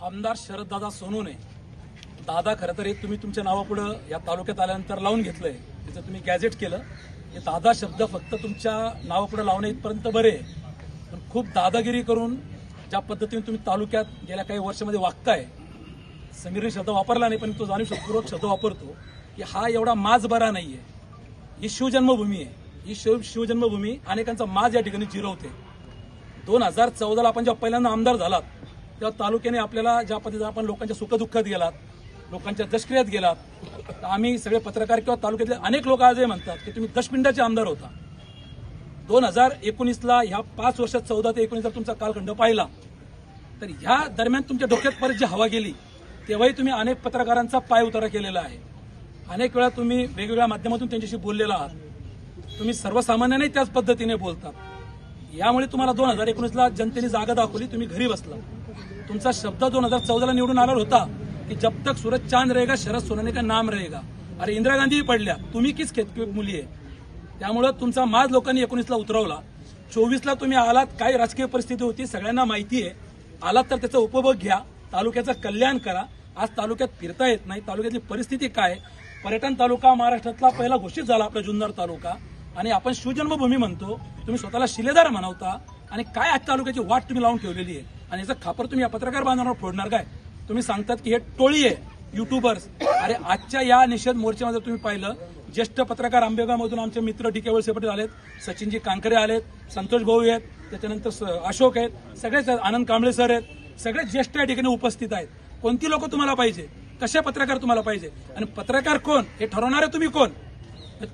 आमदार शरददादा सोनवणे दादा खरं तर हे तुम्ही तुमच्या नावापुढे या तालुक्यात आल्यानंतर लावून घेतलंय, त्याचं तुम्ही गॅजेट केलं. हे दादा शब्द फक्त तुमच्या नावापुढे लावणे इथपर्यंत बरे आहे, पण खूप दादागिरी करून ज्या पद्धतीने तुम्ही तालुक्यात गेल्या काही वर्षामध्ये वागताय, समीरने शब्द वापरला नाही पण तो जाणीवपूर्वक शब्द वापरतो की हा एवढा माज बरा नाहीये. ही शिवजन्मभूमी आहे, ही शिवजन्मभूमी अनेकांचा माज या ठिकाणी जिरवते. 2014ला आपण जेव्हा पहिल्यांदा आमदार झालात तेव्हा तालुक्याने आपल्याला ज्या पद्धतीने आपण लोकांच्या सुखदुःखात गेलात, लोकांच्या दशक्रियात गेलात, तर आम्ही सगळे पत्रकार किंवा तालुक्यातले अनेक लोक आजही म्हणतात की तुम्ही दशमिनिटाचे आमदार होता. 2019ला ह्या 5 वर्षात 14 ते 19 तुमचा कालखंड पाहिला तर ह्या दरम्यान तुमच्या डोक्यात परत जी हवा गेली तेव्हाही तुम्ही अनेक पत्रकारांचा पाय उतारा केलेला आहे. अनेक वेळा तुम्ही वेगवेगळ्या माध्यमातून त्यांच्याशी बोललेला आहात. तुम्ही सर्वसामान्यांनी त्याच पद्धतीने बोलतात. यामुळे तुम्हाला 2019ला जनतेने जागा दाखवली, तुम्ही घरी बसला. तुमचा शब्द 2014ला निवडून आला होता की जब तक सूरज चांद रहेगा शरद सोनवणे का नाम रहेगा. अरे इंदिरा गांधी पडल्या, तुम्ही किस खेत मुली आहे. त्यामुळे तुमचा माज लोकांनी 19ला उतरवला. 24ला तुम्ही आलात, काय राजकीय परिस्थिती होती सगळ्यांना माहिती आहे. आलात तर त्याचा उपभोग घ्या, तालुक्याचं कल्याण करा. आज तालुक्यात फिरता येत नाही, तालुक्यातली परिस्थिती काय. पर्यटन तालुका महाराष्ट्रातला पहिला घोषित झाला आपला जुन्नर तालुका, आणि आपण शिवजन्मभूमी म्हणतो. तुम्ही स्वतःला शिलेदार म्हणवता आणि काय आज तालुक्याची वाट तुम्ही लावून ठेवलेली आहे. आणि याचं खापर तुम्ही या पत्रकार बांधवांवर फोडणार काय. तुम्ही सांगतात की हे टोळी आहे युट्यूबर्स. अरे आजच्या या निषेध मोर्चामध्ये तुम्ही पाहिलं, ज्येष्ठ पत्रकार आंबेगावमधून आमचे मित्र डी के वळसे पाटील आलेत, सचिनजी कांकरे आलेत, संतोष भाऊ आहेत, त्याच्यानंतर अशोक आहेत, सगळेच आनंद कांबळे सर आहेत, सगळे ज्येष्ठ या ठिकाणी उपस्थित आहेत. कोणती लोक तुम्हाला पाहिजे, कसे पत्रकार तुम्हाला पाहिजे आणि पत्रकार कोण हे ठरवणारे तुम्ही कोण.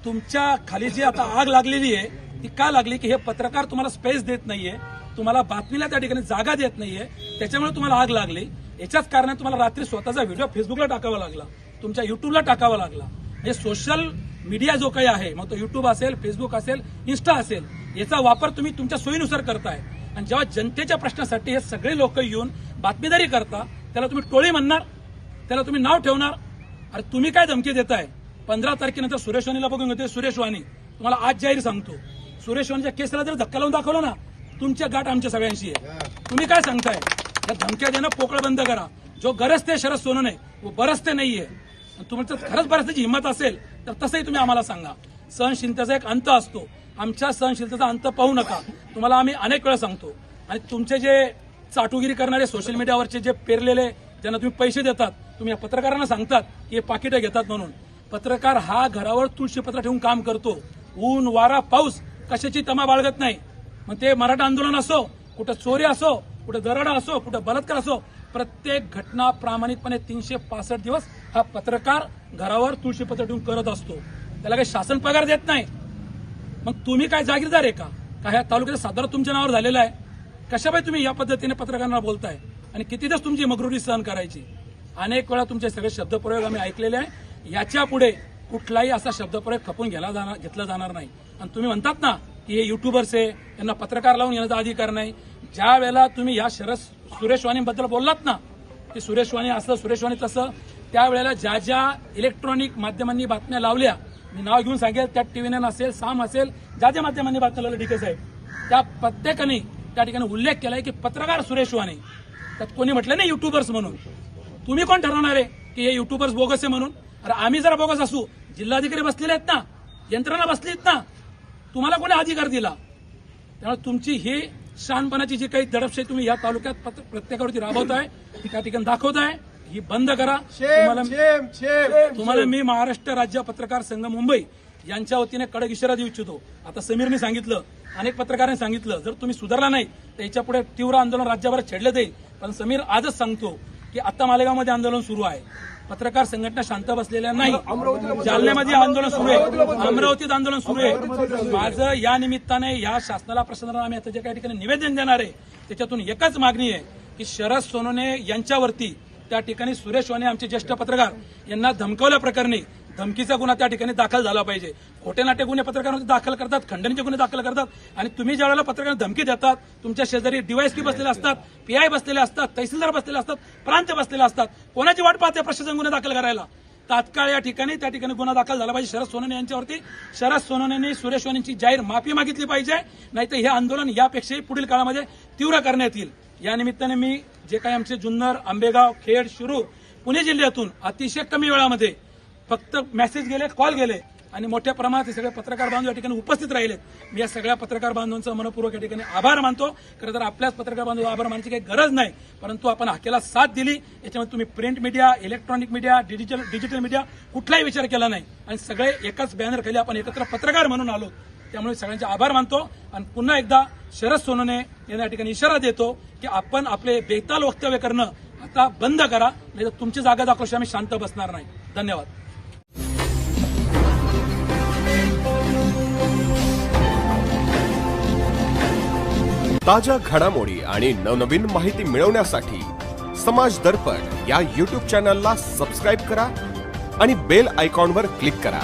तुमच्या खाली जी आता आग लागलेली आहे ती का लागली की हे पत्रकार तुम्हाला स्पेस देत नाहीये, तुम्हाला बातमीला त्या ठिकाणी जागा देत नाहीये, त्याच्यामुळे तुम्हाला आग लागली. याच्याच कारणाने तुम्हाला रात्री स्वतःचा व्हिडिओ फेसबुकला टाकावा लागला, तुमच्या युट्यूबला टाकावा लागला. म्हणजे सोशल मीडिया जो काही आहे, मग तो युट्यूब असेल, फेसबुक असेल, इन्स्टा असेल, याचा वापर तुम्ही तुमच्या सोयीनुसार करताय. आणि जेव्हा जनतेच्या प्रश्नासाठी हे सगळे लोक येऊन बातमीदारी करता त्याला तुम्ही टोळी म्हणणार, त्याला तुम्ही नाव ठेवणार. अरे तुम्ही काय धमकी देताय. 15 तारखेनंतर सुरेश वाणीला बघून घेतोय. सुरेश वाणी तुम्हाला आज जाहीर सांगतो, सुरेश वाणीच्या केसला जर धक्का लावून दाखवला ना, तुमच्या गाठ आमच्या सगळ्यांशी आहे. तुम्ही काय सांगताय. या धमक्या देणं पोकळ बंद करा. जो गरजते शरद सोनवणे वो बरसते नाहीये. तुमचं खरंच बरसण्याची हिंमत असेल तर तसंही तुम्ही आम्हाला सांगा. सहनशीलतेचा एक अंत असतो, आमच्या सहनशीलतेचा अंत पाहू नका. तुम्हाला आम्ही अनेक वेळा सांगतो. आणि तुमचे जे चाटुगिरी करणारे सोशल मीडियावरचे जे पेरलेले ज्यांना तुम्ही पैसे देतात, तुम्ही या पत्रकारांना सांगतात की हे पाकिटं घेतात म्हणून. पत्रकार हा घरावर तुळशीपत्र ठेवून काम करतो. ऊन वारा पाऊस कशाची तमा बाळगत नाही. मग ते मराठा आंदोलन असो, कुठं चोरी असो, कुठं दरोडा असो, कुठं बलात्कार असो, प्रत्येक घटना प्रामाणिकपणे 365 दिवस हा पत्रकार घरावर तुळशीपत्र ठेवून करत असतो. त्याला काही शासन पगार देत नाही. मग तुम्ही काय जागीरदार आहे का. ह्या तालुक्याचा साधारण तुमच्या नावावर झालेला आहे. कशाबाई तुम्ही या पद्धतीने पत्रकारांना बोलताय आणि किती दिवस तुमची मगरुरी सहन करायची. अनेक वेळा तुमचे सगळे शब्दप्रयोग आम्ही ऐकलेले आहे. याच्या पुढे कुठलाही असा शब्दप्रयोग खपून घेतला जाणार नाही. आणि तुम्ही म्हणतात ना की हे युट्यूबर्स आहे, यांना पत्रकार लावून येण्याचा अधिकार नाही. ज्या वेळेला तुम्ही या सुरेश वाणीबद्दल बोललात ना की सुरेश वाणी असं, सुरेश वाणी तसं, त्यावेळेला ज्या ज्या इलेक्ट्रॉनिक माध्यमांनी बातम्या लावल्या, मी नाव घेऊन सांगेल, त्या TVN असेल, साम असेल, ज्या ज्या माध्यमांनी बातम्या लावल्या डीके साहेब, त्या प्रत्येकाने त्या ठिकाणी उल्लेख केलाय की पत्रकार सुरेश वाणी. त्यात कोणी म्हटलं नाही युट्यूबर्स म्हणून. तुम्ही कोण ठरवणार आहे की हे युट्यूबर्स बोगस आहे म्हणून. अरे आम्ही जरा बोगस असू, जिल्हाधिकारी बसलेले आहेत ना, यंत्रणा बसली आहेत ना, तुम्हाला कोणी अधिकार दिला. त्यामुळे तुमची ही शहाणपणाची जी काही दडपशाही तुम्ही या तालुक्यात प्रत्येकावरती राबवताय, त्या ठिकाणी दाखवताय, ही बंद करा. तुम्हाला मी महाराष्ट्र राज्य पत्रकार संघ मुंबई यांच्या वतीने कडक इशारा देऊ इच्छितो. आता समीरने सांगितलं, अनेक पत्रकारांनी सांगितलं, जर तुम्ही सुधारला नाही तर याच्या पुढे तीव्र आंदोलन राज्यभरात छेडलं जाईल. पण समीर आजच सांगतो की आता मालेगावमध्ये आंदोलन सुरू आहे. पत्रकार संघटना शांत बसलेल्या नाही. जालन्यामध्ये आंदोलन सुरू आहे, अमरावतीत आंदोलन सुरू आहे. माझं या निमित्ताने या शासनाला प्रशासनाला आम्ही आता जे काही ठिकाणी निवेदन देणार आहे त्याच्यातून एकच मागणी आहे की शरद सोनवणे यांच्यावरती त्या ठिकाणी सुरेश वाणी आमचे ज्येष्ठ पत्रकार यांना धमकावल्या प्रकरणी धमकीचा गुन्हा त्या ठिकाणी दाखल झाला पाहिजे. खोटे नाटे गुन्हे पत्रकारांवर दाखल करतात, खंडणीचे गुन्हे दाखल करतात. आणि तुम्ही ज्या वेळेला पत्रकारांना धमकी देतात, तुमच्या शेजारी DYSP बसलेले असतात, PI बसलेले असतात, तहसीलदार बसलेले असतात, प्रांत बसलेले असतात. कोणाची वाट पाहते प्रशासन गुन्हे दाखल करायला. तात्काळ या ठिकाणी त्या ठिकाणी गुन्हा दाखल झाला पाहिजे शरद सोनवणे यांच्यावरती. शरद सोनवणेंनी सुरेश वाणींची जाहीर माफी मागितली पाहिजे, नाहीतर हे आंदोलन यापेक्षाही पुढील काळामध्ये तीव्र करण्यात येईल. या निमित्ताने मी जे काही आमचे जुन्नर, आंबेगाव, खेड, शिरूर, पुणे जिल्ह्यातून अतिशय कमी वेळामध्ये फक्त मेसेज गेले, कॉल गेले आणि मोठ्या प्रमाणात हे सगळे पत्रकार बांधव या ठिकाणी उपस्थित राहिलेत. मी या सगळ्या पत्रकार बांधवांचा मनपूर्वक या ठिकाणी आभार मानतो. खरं तर आपल्याच पत्रकार बांधव आभार मानण्याची काही गरज नाही, परंतु आपण हाकेला साथ दिली. याच्यामध्ये तुम्ही print media, electronic media, digital media कुठलाही विचार केला नाही आणि सगळे एकाच बॅनर खाली आपण एकत्र पत्रकार म्हणून आलो. त्यामुळे सगळ्यांचे आभार मानतो आणि पुन्हा एकदा शरद सोनवणे यांना या ठिकाणी इशारा देतो की आपण आपले बेताल वक्तव्य करणं आता बंद करा, नाही तर तुमची जागा दाखवशी आम्ही शांत बसणार नाही. धन्यवाद. ताज्या घडामोडी आणि नवनवीन माहिती मिळवण्यासाठी समाज दर्पण या YouTube चॅनलला सबस्क्राईब करा आणि बेल आयकॉनवर क्लिक करा.